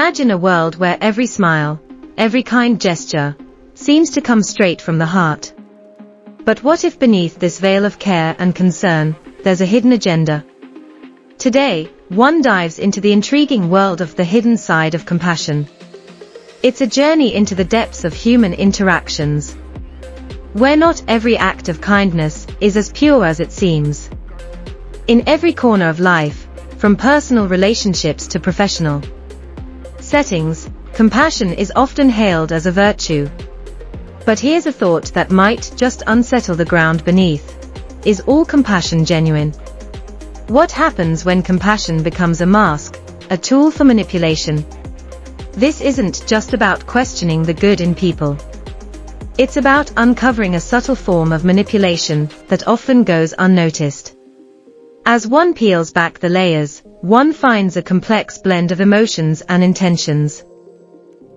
Imagine a world where every smile, every kind gesture, seems to come straight from the heart. But what if beneath this veil of care and concern, there's a hidden agenda? Today, one dives into the intriguing world of the hidden side of compassion. It's a journey into the depths of human interactions, where not every act of kindness is as pure as it seems. In every corner of life, from personal relationships to professional settings, compassion is often hailed as a virtue. But here's a thought that might just unsettle the ground beneath. Is all compassion genuine? What happens when compassion becomes a mask, a tool for manipulation? This isn't just about questioning the good in people. It's about uncovering a subtle form of manipulation that often goes unnoticed. As one peels back the layers, one finds a complex blend of emotions and intentions.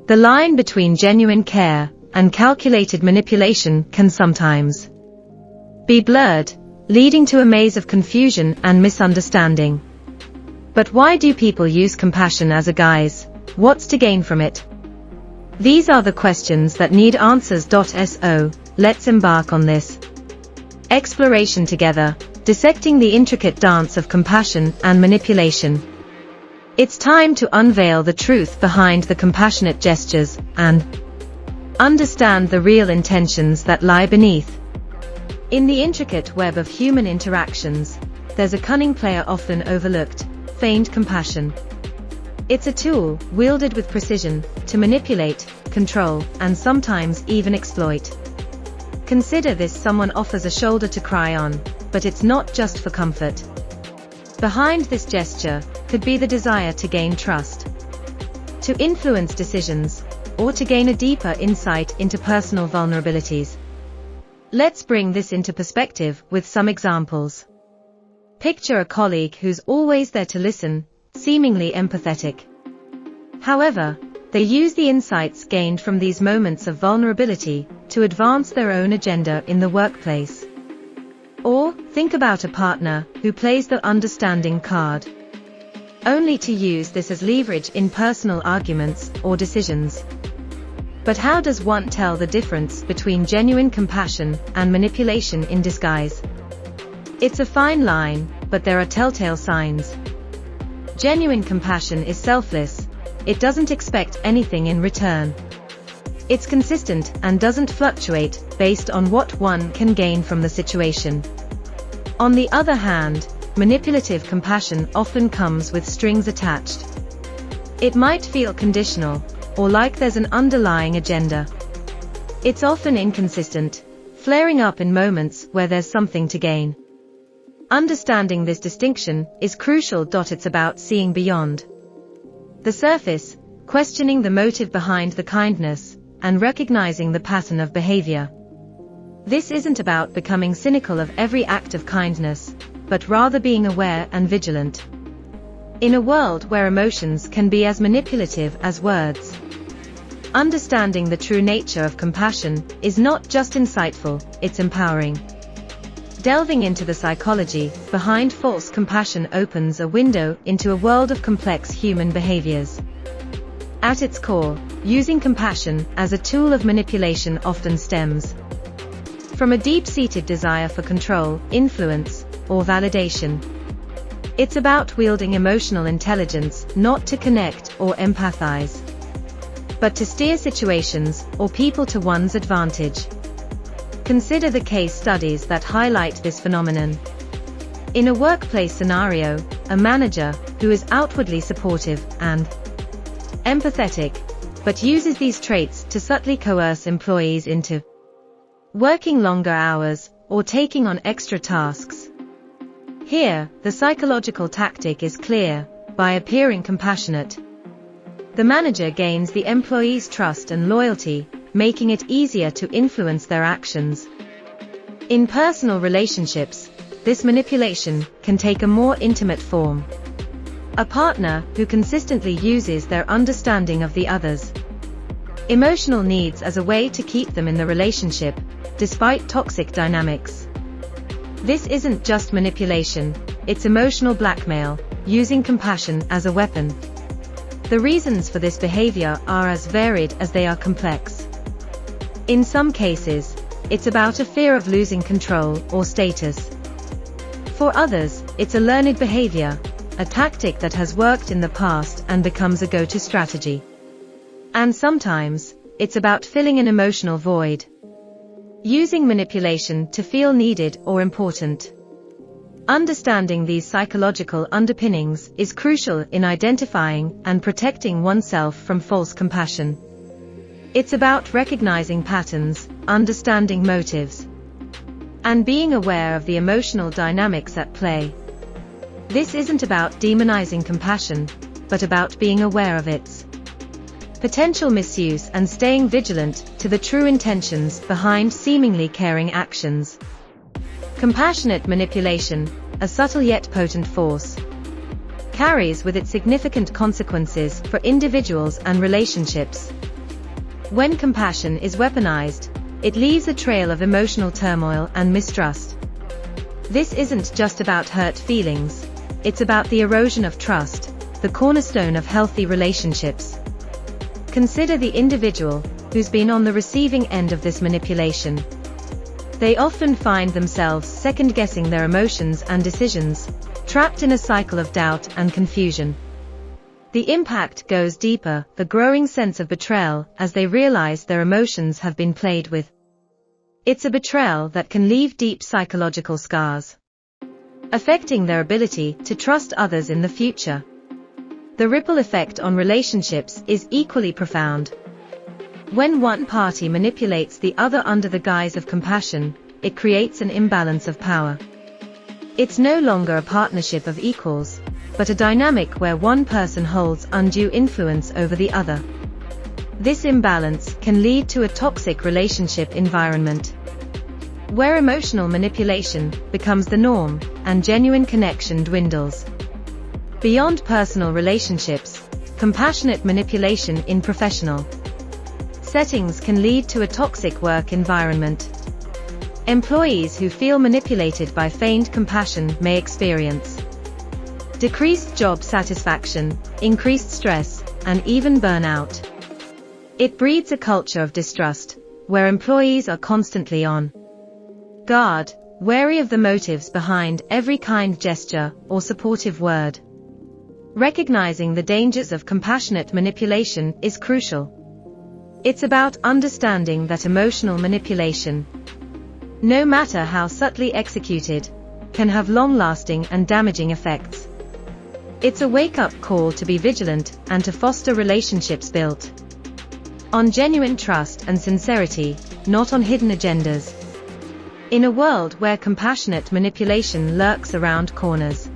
The line between genuine care and calculated manipulation can sometimes be blurred, leading to a maze of confusion and misunderstanding. But why do people use compassion as a guise? What's to gain from it? These are the questions that need answers. So, let's embark on this exploration together, dissecting the intricate dance of compassion and manipulation. It's time to unveil the truth behind the compassionate gestures and understand the real intentions that lie beneath. In the intricate web of human interactions, there's a cunning player often overlooked: feigned compassion. It's a tool, wielded with precision, to manipulate, control, and sometimes even exploit. Consider this: someone offers a shoulder to cry on, but it's not just for comfort. Behind this gesture could be the desire to gain trust, to influence decisions, or to gain a deeper insight into personal vulnerabilities. Let's bring this into perspective with some examples. Picture a colleague who's always there to listen, seemingly empathetic. However, they use the insights gained from these moments of vulnerability to advance their own agenda in the workplace. Or, think about a partner who plays the understanding card, only to use this as leverage in personal arguments or decisions. But how does one tell the difference between genuine compassion and manipulation in disguise? It's a fine line, but there are telltale signs. Genuine compassion is selfless. It doesn't expect anything in return. It's consistent and doesn't fluctuate based on what one can gain from the situation. On the other hand, manipulative compassion often comes with strings attached. It might feel conditional, or like there's an underlying agenda. It's often inconsistent, flaring up in moments where there's something to gain. Understanding this distinction is crucial. It's about seeing beyond the surface, questioning the motive behind the kindness, and recognizing the pattern of behavior. This isn't about becoming cynical of every act of kindness, but rather being aware and vigilant. In a world where emotions can be as manipulative as words, understanding the true nature of compassion is not just insightful, it's empowering. Delving into the psychology behind false compassion opens a window into a world of complex human behaviors. At its core, using compassion as a tool of manipulation often stems from a deep-seated desire for control, influence, or validation. It's about wielding emotional intelligence not to connect or empathize, but to steer situations or people to one's advantage. Consider the case studies that highlight this phenomenon. In a workplace scenario, a manager who is outwardly supportive and empathetic, but uses these traits to subtly coerce employees into working longer hours or taking on extra tasks. Here, the psychological tactic is clear: by appearing compassionate, the manager gains the employee's trust and loyalty, making it easier to influence their actions. In personal relationships, this manipulation can take a more intimate form. A partner who consistently uses their understanding of the other's emotional needs as a way to keep them in the relationship, despite toxic dynamics. This isn't just manipulation, it's emotional blackmail, using compassion as a weapon. The reasons for this behavior are as varied as they are complex. In some cases, it's about a fear of losing control or status. For others, it's a learned behavior, a tactic that has worked in the past and becomes a go-to strategy. And sometimes, it's about filling an emotional void. Using manipulation to feel needed or important. Understanding these psychological underpinnings is crucial in identifying and protecting oneself from false compassion. It's about recognizing patterns, understanding motives, and being aware of the emotional dynamics at play. This isn't about demonizing compassion, but about being aware of its potential misuse and staying vigilant to the true intentions behind seemingly caring actions. Compassionate manipulation, a subtle yet potent force, carries with it significant consequences for individuals and relationships. When compassion is weaponized, it leaves a trail of emotional turmoil and mistrust. This isn't just about hurt feelings, it's about the erosion of trust, the cornerstone of healthy relationships. Consider the individual who's been on the receiving end of this manipulation. They often find themselves second-guessing their emotions and decisions, trapped in a cycle of doubt and confusion. The impact goes deeper, the growing sense of betrayal as they realize their emotions have been played with. It's a betrayal that can leave deep psychological scars, affecting their ability to trust others in the future. The ripple effect on relationships is equally profound. When one party manipulates the other under the guise of compassion, it creates an imbalance of power. It's no longer a partnership of equals, but a dynamic where one person holds undue influence over the other. This imbalance can lead to a toxic relationship environment, where emotional manipulation becomes the norm and genuine connection dwindles. Beyond personal relationships, compassionate manipulation in professional settings can lead to a toxic work environment. Employees who feel manipulated by feigned compassion may experience decreased job satisfaction, increased stress, and even burnout. It breeds a culture of distrust, where employees are constantly on guard, wary of the motives behind every kind gesture or supportive word. Recognizing the dangers of compassionate manipulation is crucial. It's about understanding that emotional manipulation, no matter how subtly executed, can have long-lasting and damaging effects. It's a wake-up call to be vigilant and to foster relationships built on genuine trust and sincerity, not on hidden agendas. In a world where compassionate manipulation lurks around corners,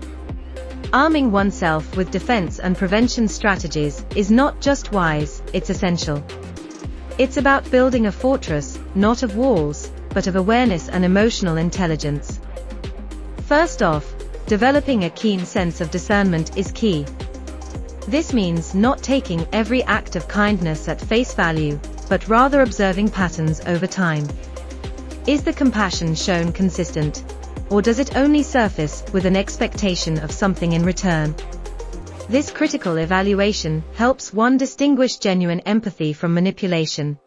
arming oneself with defense and prevention strategies is not just wise, it's essential. It's about building a fortress, not of walls, but of awareness and emotional intelligence. First off, developing a keen sense of discernment is key. This means not taking every act of kindness at face value, but rather observing patterns over time. Is the compassion shown consistent? Or does it only surface with an expectation of something in return? This critical evaluation helps one distinguish genuine empathy from manipulation.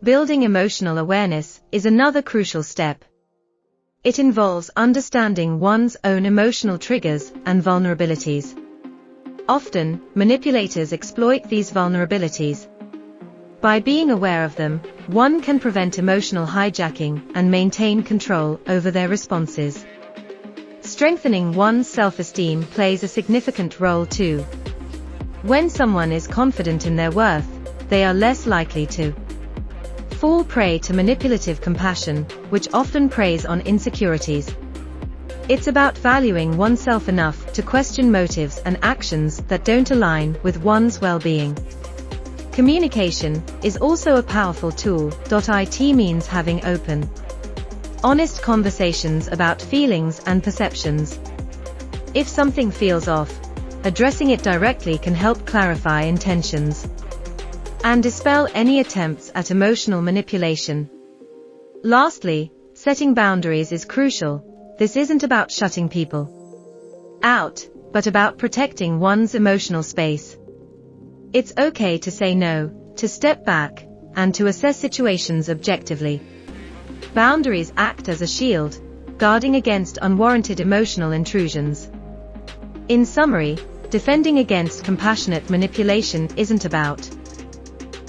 Building emotional awareness is another crucial step. It involves understanding one's own emotional triggers and vulnerabilities. Often, manipulators exploit these vulnerabilities. By being aware of them, one can prevent emotional hijacking and maintain control over their responses. Strengthening one's self-esteem plays a significant role too. When someone is confident in their worth, they are less likely to fall prey to manipulative compassion, which often preys on insecurities. It's about valuing oneself enough to question motives and actions that don't align with one's well-being. Communication is also a powerful tool. It means having open, honest conversations about feelings and perceptions. If something feels off, addressing it directly can help clarify intentions and dispel any attempts at emotional manipulation. Lastly, setting boundaries is crucial. This isn't about shutting people out, but about protecting one's emotional space. It's okay to say no, to step back, and to assess situations objectively. Boundaries act as a shield, guarding against unwarranted emotional intrusions. In summary, defending against compassionate manipulation isn't about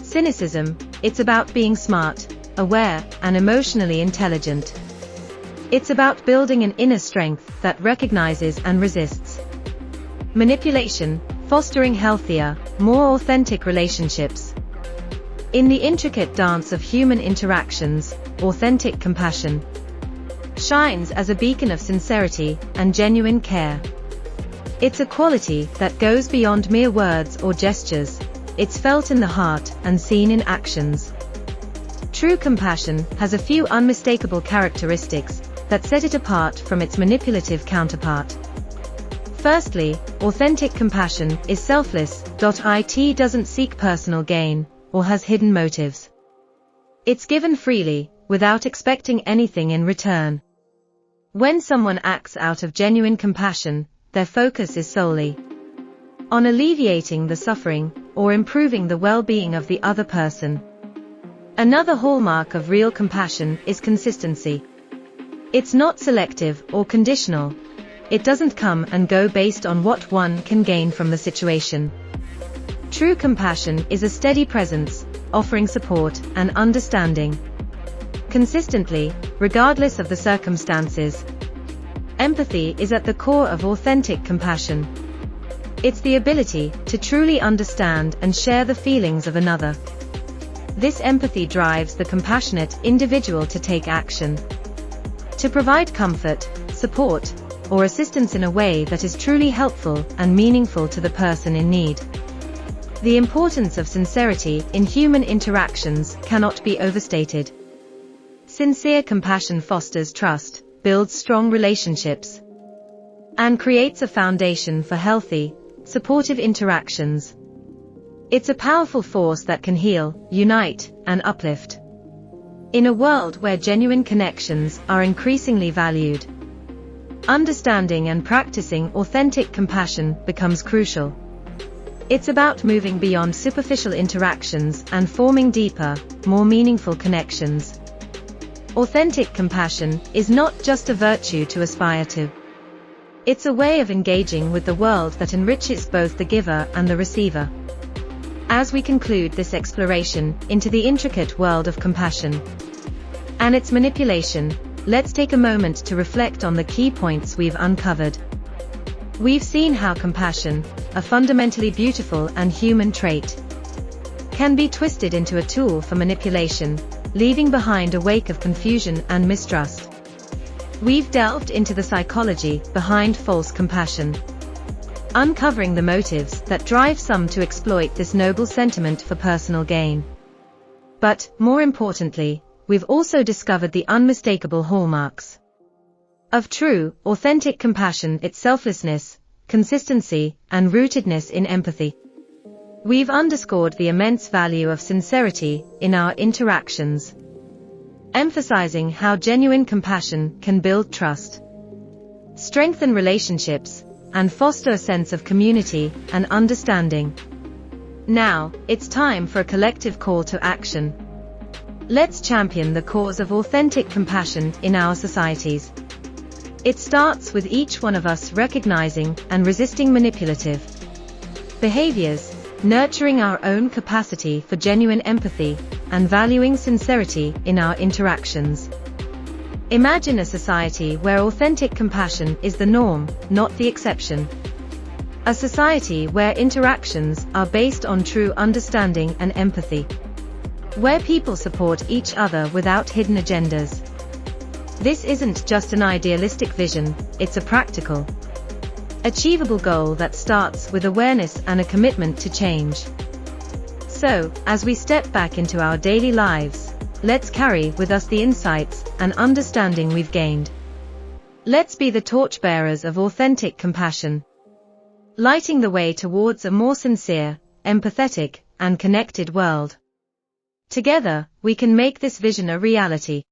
cynicism, it's about being smart, aware, and emotionally intelligent. It's about building an inner strength that recognizes and resists manipulation, fostering healthier, more authentic relationships. In the intricate dance of human interactions, authentic compassion shines as a beacon of sincerity and genuine care. It's a quality that goes beyond mere words or gestures. It's felt in the heart and seen in actions. True compassion has a few unmistakable characteristics that set it apart from its manipulative counterpart. Firstly, authentic compassion is selfless. It doesn't seek personal gain or has hidden motives. It's given freely, without expecting anything in return. When someone acts out of genuine compassion, their focus is solely on alleviating the suffering or improving the well-being of the other person. Another hallmark of real compassion is consistency. It's not selective or conditional. It doesn't come and go based on what one can gain from the situation. True compassion is a steady presence, offering support and understanding consistently, regardless of the circumstances. Empathy is at the core of authentic compassion. It's the ability to truly understand and share the feelings of another. This empathy drives the compassionate individual to take action, to provide comfort, support, or assistance in a way that is truly helpful and meaningful to the person in need. The importance of sincerity in human interactions cannot be overstated. Sincere compassion fosters trust, builds strong relationships, and creates a foundation for healthy, supportive interactions. It's a powerful force that can heal, unite, and uplift. In a world where genuine connections are increasingly valued, understanding and practicing authentic compassion becomes crucial. It's about moving beyond superficial interactions and forming deeper, more meaningful connections. Authentic compassion is not just a virtue to aspire to. It's a way of engaging with the world that enriches both the giver and the receiver. As we conclude this exploration into the intricate world of compassion and its manipulation, let's take a moment to reflect on the key points we've uncovered. We've seen how compassion, a fundamentally beautiful and human trait, can be twisted into a tool for manipulation, leaving behind a wake of confusion and mistrust. We've delved into the psychology behind false compassion, uncovering the motives that drive some to exploit this noble sentiment for personal gain. But, more importantly, we've also discovered the unmistakable hallmarks of true, authentic compassion: its selflessness, consistency, and rootedness in empathy. We've underscored the immense value of sincerity in our interactions, emphasizing how genuine compassion can build trust, strengthen relationships, and foster a sense of community and understanding. Now, it's time for a collective call to action. Let's champion the cause of authentic compassion in our societies. It starts with each one of us recognizing and resisting manipulative behaviors, nurturing our own capacity for genuine empathy, and valuing sincerity in our interactions. Imagine a society where authentic compassion is the norm, not the exception. A society where interactions are based on true understanding and empathy, where people support each other without hidden agendas. This isn't just an idealistic vision, it's a practical, achievable goal that starts with awareness and a commitment to change. So, as we step back into our daily lives, let's carry with us the insights and understanding we've gained. Let's be the torchbearers of authentic compassion, lighting the way towards a more sincere, empathetic, and connected world. Together, we can make this vision a reality.